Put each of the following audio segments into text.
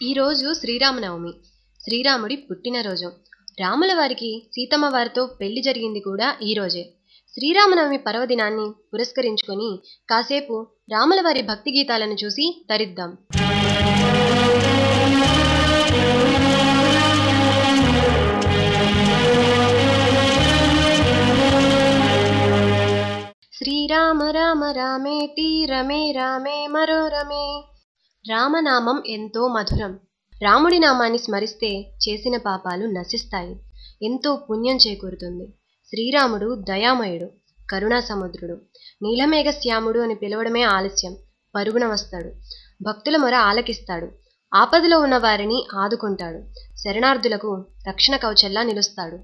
ఈరోజు శ్రీరామనవమి, శ్రీరాముడి పుట్టినరోజు. రాముల వారికి సీతమ్మ వారితో పెళ్లి జరిగింది కూడా ఈరోజే. శ్రీరామనవమి పర్వదినాన్ని పురస్కరించుకొని కాసేపు రాముల వారి భక్తి గీతాలను చూసి తరిద్దాం. శ్రీరామ రామ రామేతి రమే రామే మనోరమే. రామనామం ఎంతో మధురం. రాముడి నామాన్ని స్మరిస్తే చేసిన పాపాలు నశిస్తాయి, ఎంతో పుణ్యం చేకూరుతుంది. శ్రీరాముడు దయామయుడు, కరుణా సముద్రుడు. నీలమేఘశ్యాముడు అని పిలవడమే ఆలస్యం, పరుగున వస్తాడు. భక్తుల మొర ఆలకిస్తాడు. ఆపదలో ఉన్న వారిని ఆదుకుంటాడు. శరణార్థులకు రక్షణ కవచంలా నిలుస్తాడు.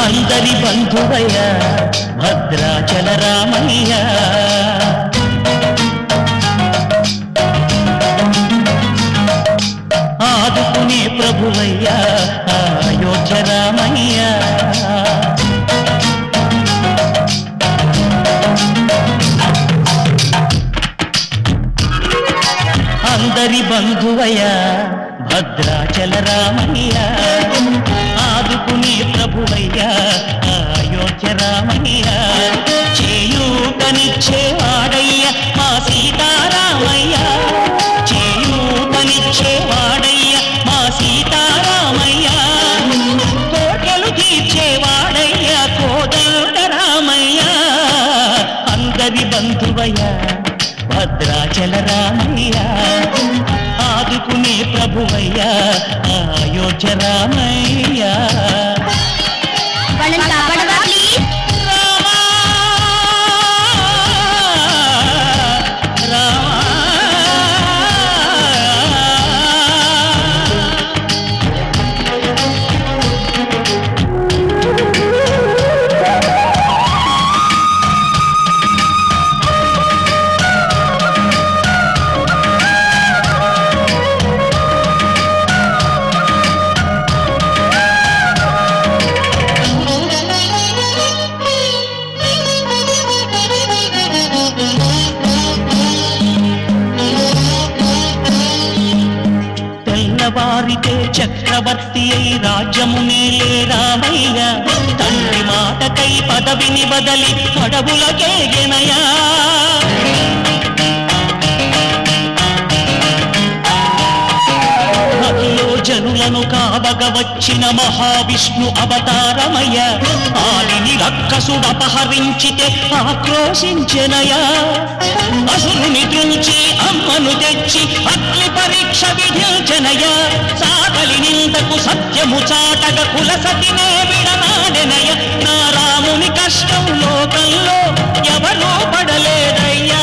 అందరి బంధువయ్య భద్రాచల రామయ్య, ఆదుకునే ప్రభువయ్య అయోధ్య రామయ్య. అందరి బంధువయ్య భద్రాచల రామయ్య, ఆదుకునే ప్రభువయ్య అయోధ్య రామయ్య. చేయూతనిచ్చేవాడయ్య మా సీతారామయ్య, చేయూతనిచ్చేవాడయ్య మా సీతారామయ్య. కోటలు తీర్చేవాడయ్య కోదండ రామయ్య. అందరి బంధువయ్య భద్రాచల రామయ్య, ఆదుకునే ప్రభువయ్య అయోధ్య రామయ్య. వారితే చక్రవర్తి అయి రాజ్యమునేలే రామయ్య. తండ్రి మాటకై పదవిని బదలి అడవులకేగెనయా. నదిలో జనులను కావగ వచ్చిన మహావిష్ణు అవతారమయ్య. ఆలిని రక్కసుడపహరించితే ఆక్రోశించెనయా. అసురుని దృంచి అమ్మను తెచ్చి అగ్ని పరీక్ష విధించెనయ. సాగలి నిందకు సత్యము చాటగ కులసతినే విడనాడెనయ. నా రాముని కష్టం లోకంలో ఎవరూ పడలేదయ్యా.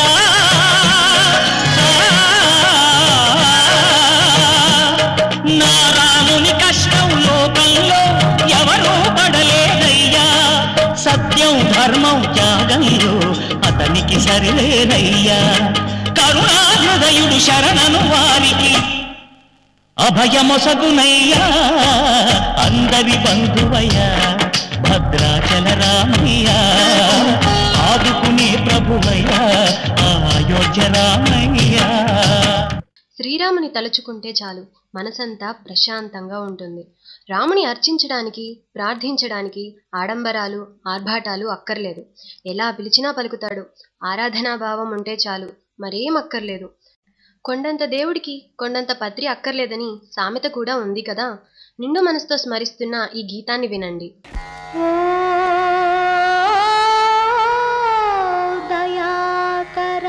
నా రాముని కష్టం లోకంలో ఎవరూ పడలేదయ్యా. సత్యం ధర్మం త్యాగంలో అతనికి సరిలేనయ్యా. కరుణాహృదయుడు శరణను వారికి అభయమొసగునయ్యా. అందరి బంధువయ్య భద్రాచల రామయ్య, ఆదుకునే ప్రభువయ్య అయోధ్య రామయ్య. శ్రీరాముని తలుచుకుంటే చాలు, మనసంతా ప్రశాంతంగా ఉంటుంది. రాముని అర్చించడానికి, ప్రార్థించడానికి ఆడంబరాలు, ఆర్భాటాలు అక్కర్లేదు. ఎలా పిలిచినా పలుకుతాడు. ఆరాధనాభావం ఉంటే చాలు, మరేం అక్కర్లేదు. కొండంత దేవుడికి కొండంత పత్రి అక్కర్లేదని సామెత కూడా ఉంది కదా. నిండు మనసుతో స్మరిస్తున్న ఈ గీతాన్ని వినండి. దయాకర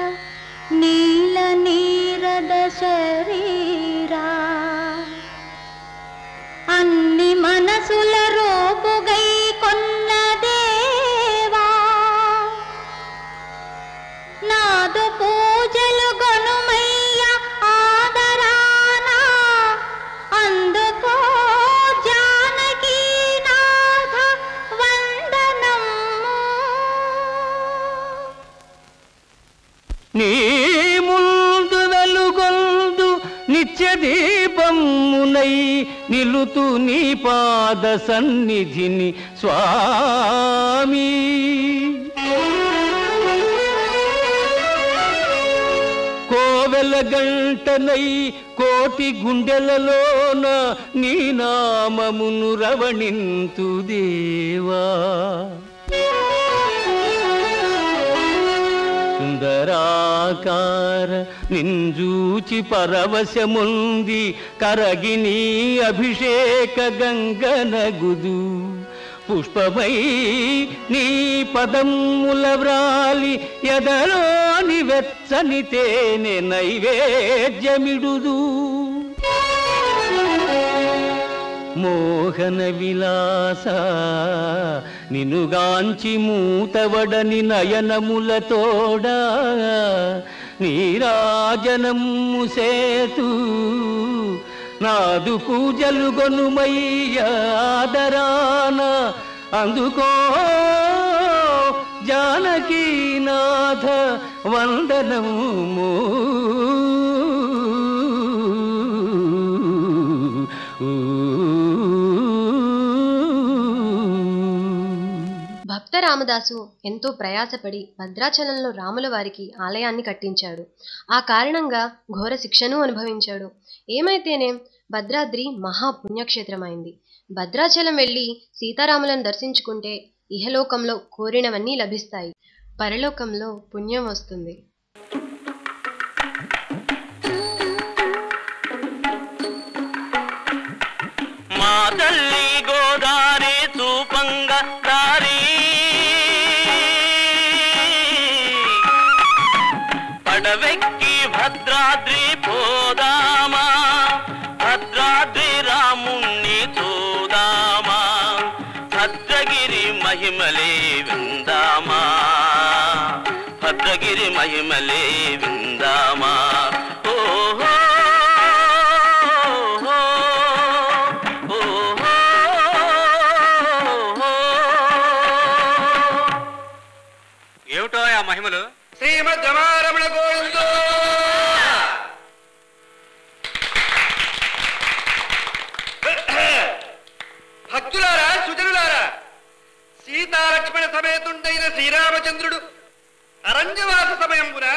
నీల నీరద శరీరా, అన్ని మనసుల రోపుగై కొన్న దేవా, నాదు పూజలు గొనుమయ్య ఆదరానా. అందుకో జానకీ నాథ నీ ముందు వెలుగొందు నిత్య దీపమునై నిలుతు నీ పాద సన్నిధిని స్వామి. కోవెల గంటనై కోటి గుండెలలోన నీ నామమును రవణింతు దేవా. సుందరాకార నింజూచి పరవశముంది కరగి నీ అభిషేక గంగనగుదు. పుష్పమై నీ పదముల వ్రాలి ఎదలోని వెచ్చని తేనె నైవేద్యమిడుదు. మోహన విలాస నినుగాంచి మూతవడని నయనములతోడా నీరాజనము సేతు నాదు పూజలు గొనుమయ్యాదరాన అందుకో జానకీనాథ వందనము. భక్త రామదాసు ఎంతో ప్రయాసపడి భద్రాచలంలో రాముల వారికి ఆలయాన్ని కట్టించాడు. ఆ కారణంగా ఘోర శిక్షను అనుభవించాడు. ఏమైతేనే భద్రాద్రి మహాపుణ్యక్షేత్రమైంది. భద్రాచలం వెళ్ళి సీతారాములను దర్శించుకుంటే ఇహలోకంలో కోరినవన్నీ లభిస్తాయి, పరలోకంలో పుణ్యం వస్తుంది. మా తల్లి గోదారి చూపంగా దారి పడవెక్కి భద్రాద్రి పోదామా, భద్రాద్రి రాముణ్ణి చూదామా, భద్రగిరి మహిమలే విందామా, భద్రగిరి మహిమలే విందామా. ఓహో ఏమిటో ఆ మహిమలు? శ్రీమద్ రమారమణ గోవిందో. భక్తులారా, సుజనులారా, సీతాలక్ష్మణ సమేతుండైన శ్రీరామచంద్రుడు అరణ్యవాస సమయంబున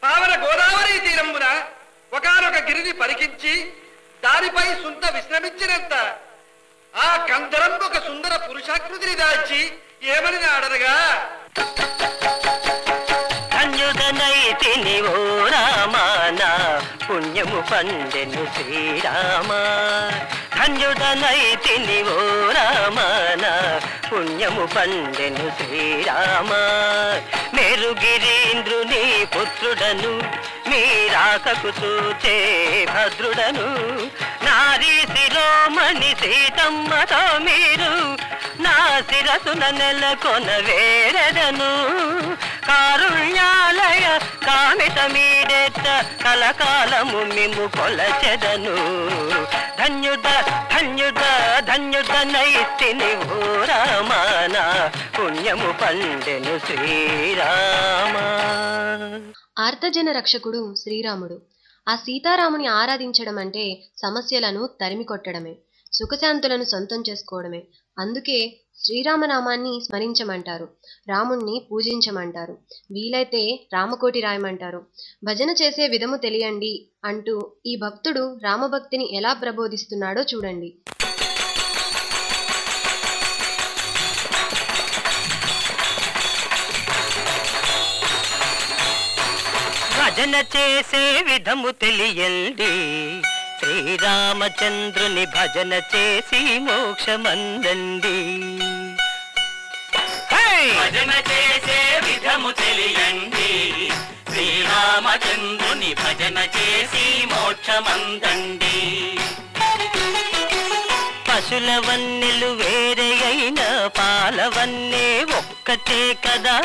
పావన గోదావరి తీరంబున ఒకనొక గిరిని పరికించి దానిపై సుంత విశ్రమించినంత ఆ కందరం ఒక సుందర పురుషాకృతిని దాల్చి ఏమని ఆడనగా, ధన్యుడనైతిని ఓ రామానా పుణ్యము పండెను శ్రీరామ, ధన్యుడనైతిని ఓ రామానా పుణ్యము పండెను శ్రీరామ. మేరుగిరీంద్రుని పుత్రుడను మీరాకకు చూచే భద్రుడను, నారీ శిరోమణి సీతమ్మతో మీరు నా శిరసున నెలకొన వేరెదను. కారుణ్యాలయ కామిత మీరెత్త కలకాలము మిమ్ము కొలచెదను. ధన్యుడ ధన్యుడ ధన్యుడనైతిని ఓ రామానా పుణ్యము పండెను శ్రీరామ. ఆర్తజన రక్షకుడు శ్రీరాముడు. ఆ సీతారాముని ఆరాధించడం అంటే సమస్యలను తరిమి కొట్టడమే, సుఖశాంతులను సొంతం చేసుకోవడమే. అందుకే శ్రీరామనామాన్ని స్మరించమంటారు, రాముణ్ణి పూజించమంటారు, వీలైతే రామకోటి రాయమంటారు. భజన చేసే విధము తెలియండి అంటూ ఈ భక్తుడు రామభక్తిని ఎలా ప్రబోధిస్తున్నాడో చూడండి. భజన చేసే విధము తెలియండి, శ్రీరామచంద్రుని భజన చేసి మోక్షమందండి. భజన చేసే విధము తెలియండి, శ్రీరామచంద్రుని భజన చేసి మోక్షమందండి. పశుల వన్నెలు వేరే అయిన పాలవన్నే ఒక్కటే కదా,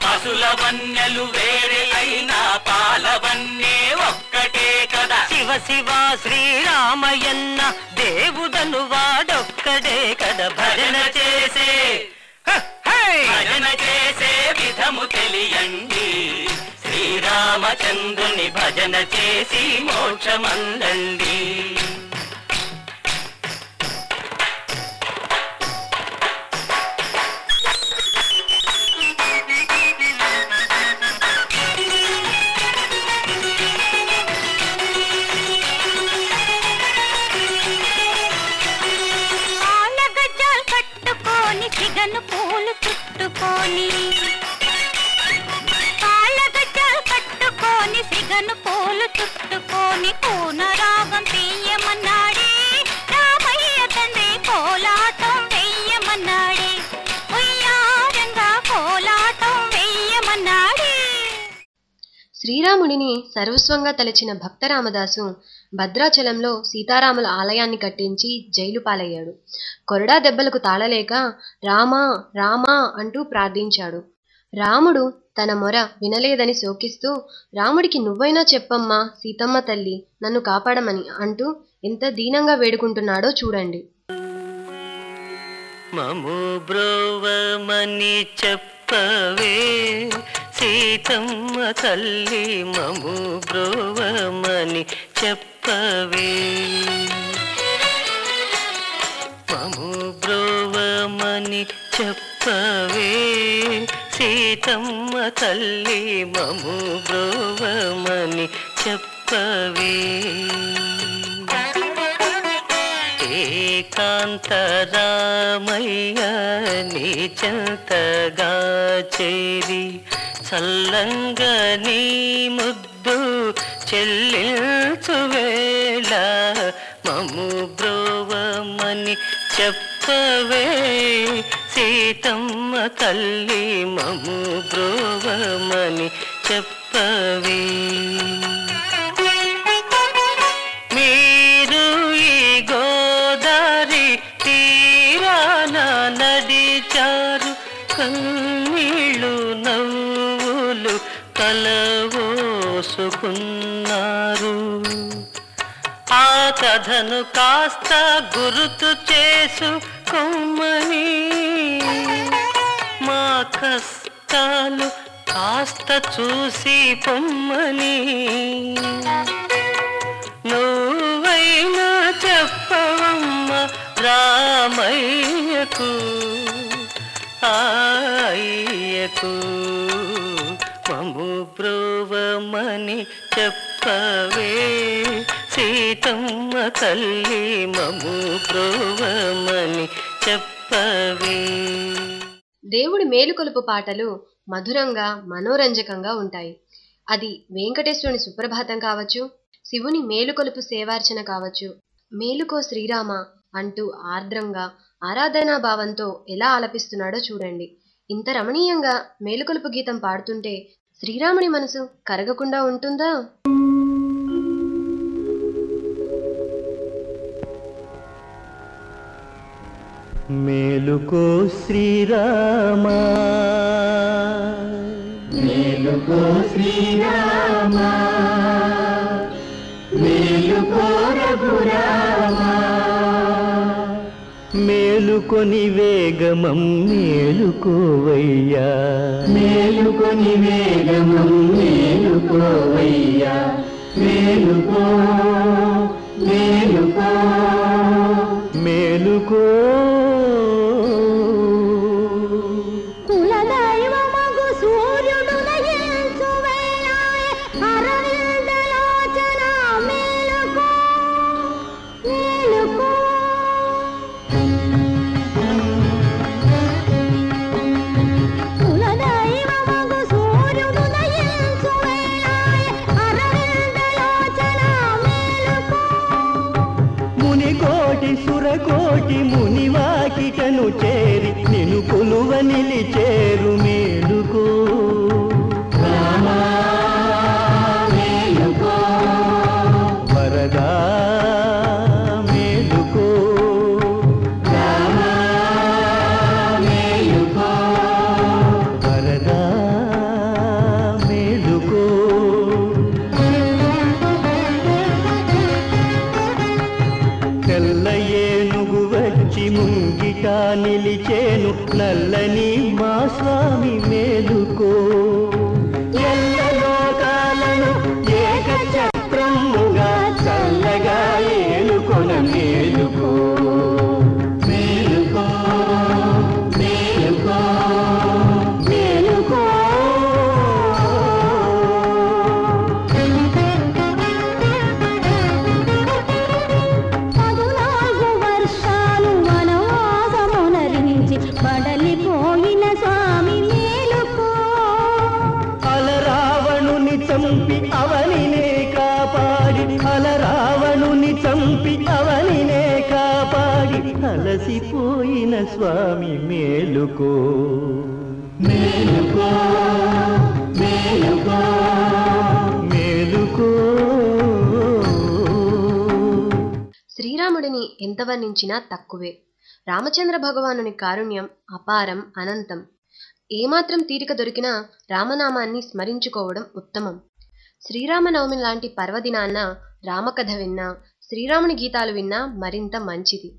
పశుల వన్నెలు వేరే అయినా పాలవన్నే ఒక్కటే కదా. శివ శివ శ్రీరామయన్న దేవుడను వాడొక్కడే కదా. భజన చేసే భజన చేసే విధము తెలియండి. శ్రీరామచంద్రుని భజన చేసి మోక్షమందండి. సిగను పూలు చుట్టుకొని కాళ్ళగజ్జలు కట్టుకొని సిగను పూలు చుట్టుకొని పూనరాగం తీయమన్నాడే రామయ్య తండ్రి కోలాటం వెయ్యమన్నాడే ఉయ్యారంగా కోలాటం వెయ్యమన్నాడే. శ్రీరాముడిని సర్వస్వంగా తలచిన భక్త రామదాసు భద్రాచలంలో సీతారాముల ఆలయాన్ని కట్టించి జైలు పాలయ్యాడు. కొరడా దెబ్బలకు తాళలేక రామా రామా అంటూ ప్రార్థించాడు. రాముడు తన మొర వినలేదని శోకిస్తూ రాముడికి నువ్వైనా చెప్పమ్మా సీతమ్మ తల్లి నన్ను కాపాడమని అంటూ ఎంత దీనంగా వేడుకుంటున్నాడో చూడండి. మము బ్రోవమని చెప్పవే సీతమ్మ తల్లి, మము బ్రోవమని చెప్పవే, మము బ్రోవమని చెప్పవే సీతమ్మ తల్లి, మము బ్రోవమని చెప్పవే. ఏకాంత రామయ్య నీ చెంతగా చేరి చల్లంగా నీ ముద్దు చెల్లించు వేళ మము బ్రోవమని చెప్పవే సీతమ్మ తల్లి, మము బ్రోవమని చెప్పవే. మీరు ఈ గోదారి తీరాన నడిచారు, కన్నీళ్ళు నవ్వులు కలవోసుకున్నారు. ఆ కథను కాస్త గుర్తు చేసుకొమ్మని, మా కష్టాలు కాస్త చూసి పొమ్మని నువ్వైనా చెప్పవమ్మ రామయ్యకు అయ్యకు, మము బ్రోవమని చెప్పవే సీతమ్మ తల్లి, మము బ్రోవమని చెప్పవే. దేవుడి మేలుకొలుపు పాటలు మధురంగా మనోరంజకంగా ఉంటాయి. అది వెంకటేశ్వరుని సుప్రభాతం కావచ్చు, శివుని మేలుకొలుపు సేవార్చన కావచ్చు. మేలుకో శ్రీరామ అంటూ ఆర్ద్రంగా ఆరాధనా భావంతో ఎలా ఆలపిస్తున్నాడో చూడండి. ఇంత రమణీయంగా మేలుకొలుపు గీతం పాడుతుంటే శ్రీరాముని మనసు కరగకుండా ఉంటుందా? మేలుకో శ్రీరామా, మేలుకో శ్రీరామా, మేలుకో రఘురామా, మేలుకొని వేగమం మేలుకోవయ్యా, మేలుకొని వేగమం మేలుకోవయ్యా, మేలుకో మేలుకో మేలుకో. కులదైవమగు సూర్యుడు నయించు వేళాయ అరవిందలోచన మేలుకో మేలుకో. కులదైవమగు సూర్యుడు నయించు వేళాయ అరవిందలోచన మేలుకో. మునికోటి సురకోటి మునివాకిటను చేరి నిను కొలువ నిలిచేరు మేలుకో రామా, మేలుకో వరదా, మేలుకో రామా, మేలుకో వరదా, మేలుకో. తెల్ల ఏనుగు వచ్చి ముంగిట సాక్షిగా నిలిచేను నల్లని మా స్వామి మేలుకో ఎల్లలోకాలను ఏకచక్రముగా చల్లగా ఏలుకొన మేలుకో మేలుకో మేలుకో మేలుకో బడలిపోయిన స్వామి మేలుకో అలరావణుని చంపి అవనినే కాపాడి అలరావణుని చంపి అవనినే కాపాడి అలసిపోయిన స్వామి మేలుకో మేలుకో మేలుకో మేలుకో శ్రీరాముడిని ఎంత వర్ణించినా తక్కువే. రామచంద్ర భగవానుని కారుణ్యం అపారం, అనంతం. ఏమాత్రం తీరిక దొరికినా రామనామాన్ని స్మరించుకోవడం ఉత్తమం. శ్రీరామనవమి లాంటి పర్వదినాన్న రామకథ విన్నా, శ్రీరాముని గీతాలు విన్నా మరింత మంచిది.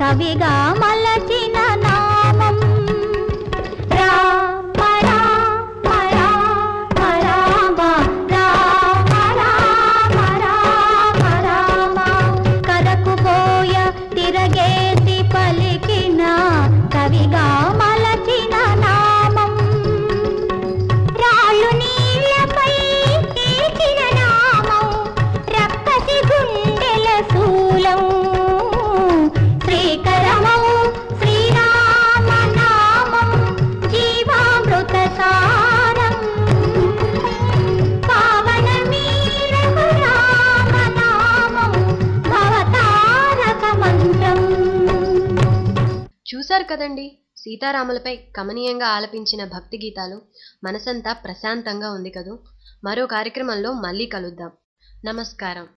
కవిగా మలచిన నామం రామ రామ రామ రామ రామ రామ రామ రామ కరకు పోయ తిరగేసి పలికిన కవిగా మలచిన నామం రాళ్ళు నీళ్ళపై తీసిన నామం రక్కసి గుండెల శూలం చూశారు కదండి, సీతారాములపై కమనీయంగా ఆలపించిన భక్తి గీతాలు. మనసంతా ప్రశాంతంగా ఉంది కదూ. మరో కార్యక్రమంలో మళ్ళీ కలుద్దాం. నమస్కారం.